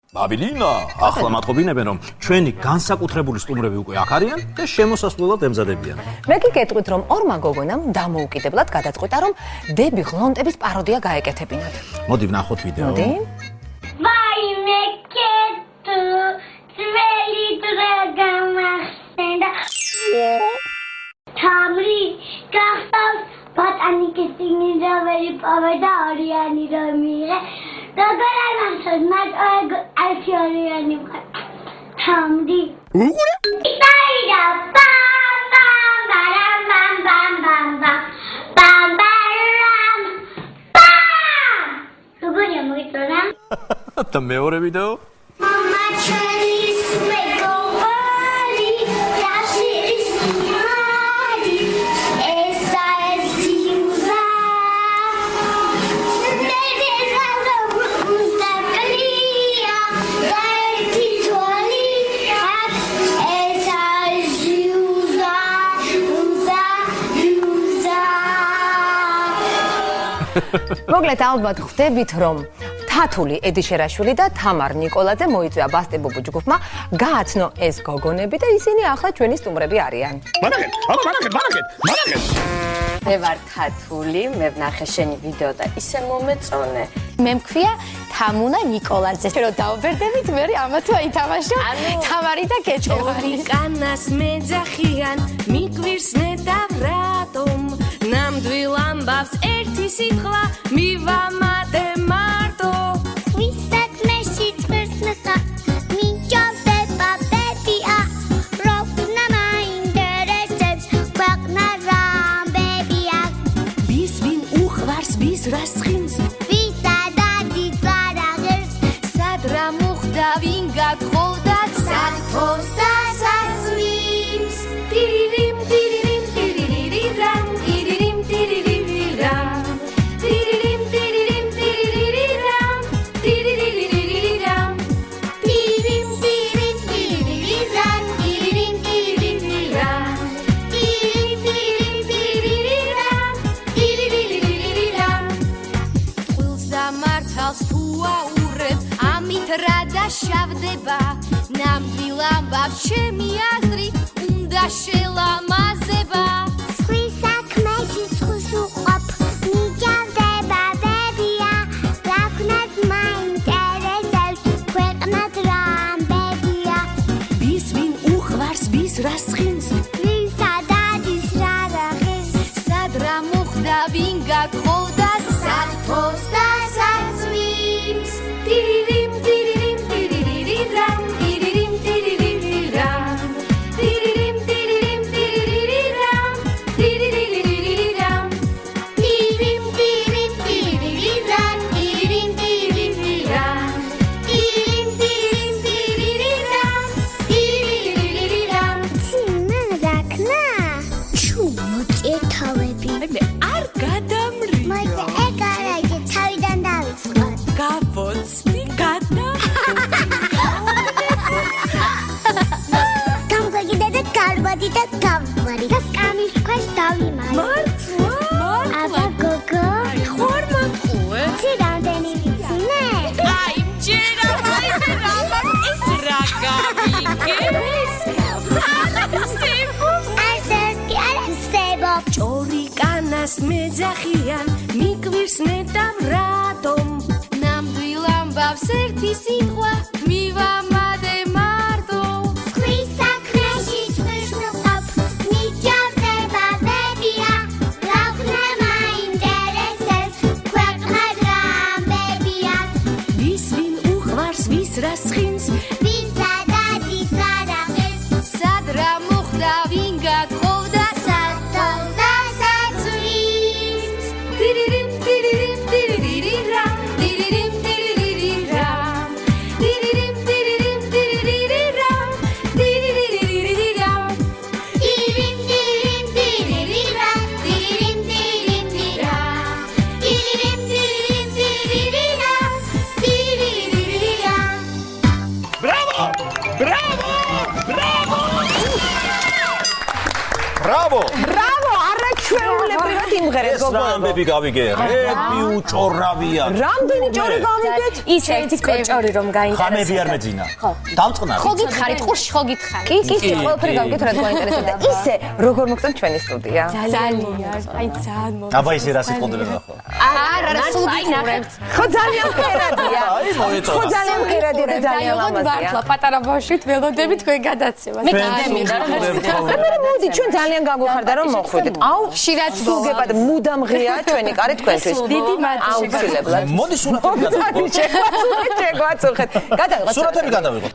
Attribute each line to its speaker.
Speaker 1: ბაბილინა, ახლა მათყობინებენ, რომ ჩვენი განსაკუთრებული სტუმრები უკვე აქ არიან და შემოსასვლელად ემზადებიან.
Speaker 2: მე კი გეტყვით, რომ ორმა გოგონამ დამოუკიდებლად გადაწყვიტა, რომ დები ღლონტების პაროდია გაეკეთებინათ.
Speaker 1: მოდი ვნახოთ ვიდეო.
Speaker 2: მოდი.
Speaker 3: ვაიმე კეთო, ძველი დრა გამახსენდა. თამრი გახსოვს ბოტანიკის ინჟინერი პავე და ორიანი რომ მიიღე. როგორ არ მახსოვს, მათ არქეოლოგიანი ვარ. თამრი.
Speaker 1: უყურე?
Speaker 3: იტაიდა პამ პამ პარამ პამ პამ პამ პამ პამ პამ. როგორია მოიწონა?
Speaker 1: და მეორე ვიდეო?
Speaker 3: Mama Chinese make a party, that shit is naughty. Esa es Yuza. Baby, that's a rooms that Kalia. Dirty Jolly. Esa is Yuza.
Speaker 2: მოგლეთ ალბათ ხვდებით, რომ თათული ედიშერაშვილი და თამარ ნიკოლაძე მოიწვია ბასტებობო ჯგუფმა გააცნო ეს გოგონები და ისინი ახლა ჩვენი სტუმრები არიან.
Speaker 1: მანაგეთ.
Speaker 4: მე ვარ თათული, მე ვნახე შენი ვიდეო და ისე მომეწონე.
Speaker 5: მე მქვია თამუნა ნიკოლაძე. რომ დაუბერდებით, მე ამათო ითამაშო თამარი და კეჭევარი.
Speaker 4: კანას მეძახიან, მიკვირს მე და რატომ? ნამდვილ ამბავს ერთი სიტყვა მივამატე მარტო.
Speaker 3: ვისაც მეში წვერს ნახა, მიჯობება ბებია, როქნა მაინტერესებს, ქვეყნა რამბებია.
Speaker 4: ვის ვინ უყვარს, ვის რას ცხინს,
Speaker 3: ვისადადის ვარ აღერს,
Speaker 4: სად რა მოხდა, ვინ გაგხოვდა,
Speaker 3: სად ფოს და სად წვიმს.
Speaker 4: ტირირიმ ტირირიმ ტირირირირამ ტირირიმ ტირირირირამ ტირირიმ ტირირიმ ტირირირირამ ტირირირირირამ
Speaker 3: ტირიმ ტირიმ ტირირირირამ, ტირიმ ტირირირირამ, ტირიმ ტირიმ ტირირირირამ, ტირირირირირამ.
Speaker 4: წყვილს და მართალს თუ აურებ, ამით რა დაშავდება, ნამდვილ ამბავს ჩემი აზრი უნდა შელამაზება.
Speaker 3: სხვის საქმეში სხვის უყვap, მიჯავდება ბებია, რაქნად მაინტერესებს, ქვეყნად რამბებია.
Speaker 4: ვის ვინ უყვარს, ვის რას ცხინს,
Speaker 3: ვისადადის რა აღერს,
Speaker 4: სად რა მოხდა, ვინ გაგხოვდა,
Speaker 3: სად ფოს და სად წვიმს.
Speaker 4: ტირირიმ ტირირიმ ტირირირირამ ტირირიმ ტირირირირამ ტირირიმ ტირირიმ ტირირირირამ ტირირირირირამ
Speaker 3: ტირიმ ტირიმ ტირირირირამ, ტირიმ ტირირირირამ, ტირიმ ტირიმ ტირირირირამ, ტირირირირირამ. ცინა რაქნა? ჩუმოჭეთავები.
Speaker 4: მე არ გადამრი
Speaker 3: მოიცა ეგ არა იგი თავიდან დავიწყოთ.
Speaker 4: გავოცდი გადა
Speaker 3: გამგვიგდა და გარბადი და გამგვარი და სკამის ქვეშ დავიმარე. აბა გოგო,
Speaker 4: ხوار მაქუე
Speaker 3: ცი რამდენი ვიცინე?
Speaker 4: აი ჯერა აი რა ის რა გავიგებს
Speaker 3: ასეს კი არა სებო.
Speaker 4: ჭორი კანას მეძახიან, მიკვირს მე და რატომ? ნამდვილ ამბავს ერთი სიტყვა მივამატე მარტო.
Speaker 3: სხვის საქმეში სხვის უყვap, მიჯავდება ბებია, როქნა მაინტერესებს, ქვეყნად რამბებია.
Speaker 4: ვის ვინ უყვარს, ვის რას ცხინს,
Speaker 3: ვისადადის ვარ აღერს,
Speaker 4: სად რა მოხდა, ვინ გაგხოვდა,
Speaker 3: სად ფოს და სად წვიმს.
Speaker 4: ტირირიმ ტირირიმ ტირირირირამ ტირირიმ ტირირირირამ ტირირიმ ტირირიმ ტირირირირამ ტირირირირირამ
Speaker 3: ტირიმ ტირიმ ტირირირირამ, ტირიმ ტირიმ ტირირირირამ, ტირიმ ტირიმ ტირირირირამ, ტირირირირირამ.
Speaker 1: Bravo! Bravo! Bravo! Bravo!
Speaker 2: ბრავო, არაჩვეულებრივად იმ მომღერეთ
Speaker 1: ეს რა ამბები გავიგერები უჭორავია.
Speaker 2: რამდენი ჭორი გავიგეთ?
Speaker 4: ის ერთი კოჭორი რომ გაინტერესებდა.
Speaker 1: ხამები არ მეძინა. დამწყნარი.
Speaker 5: ხო გითხარით, ყურში ხო გითხარით.
Speaker 2: კი, ყველაფერი გავიგეთ, რაც გვაინტერესებდა. ისე როგორ მოგწონთ ჩვენი სტუდია?
Speaker 5: ძალიან, აი ძალიან მოგწონს.
Speaker 1: აბა ისე რა სიტყვოდები ნახო.
Speaker 5: არა, სულ გიყურებთ.
Speaker 2: ხო ძალიან მღერადია.
Speaker 1: აი მოეწონა.
Speaker 2: ხო ძალიან მღერადია და ძალიან ლამაზია.
Speaker 5: მართლა პატარა ბავშვით ველოდები თქვენ გადაცემას.
Speaker 2: მე მოდი ჩვენ ძალიან გაგვიხარდა რომ მოხვიდეთ. აუ
Speaker 5: ხშირად
Speaker 2: გუგებად მუდამ ღია ჩვენი კარი თქვენთვის.
Speaker 5: დიდი მადლობა.
Speaker 2: აუცილებლად.
Speaker 1: მოდი სურათები გადავიღოთ.
Speaker 2: შეგვაწუხეთ. გადავიღოთ.
Speaker 1: სურათები გადავიღოთ.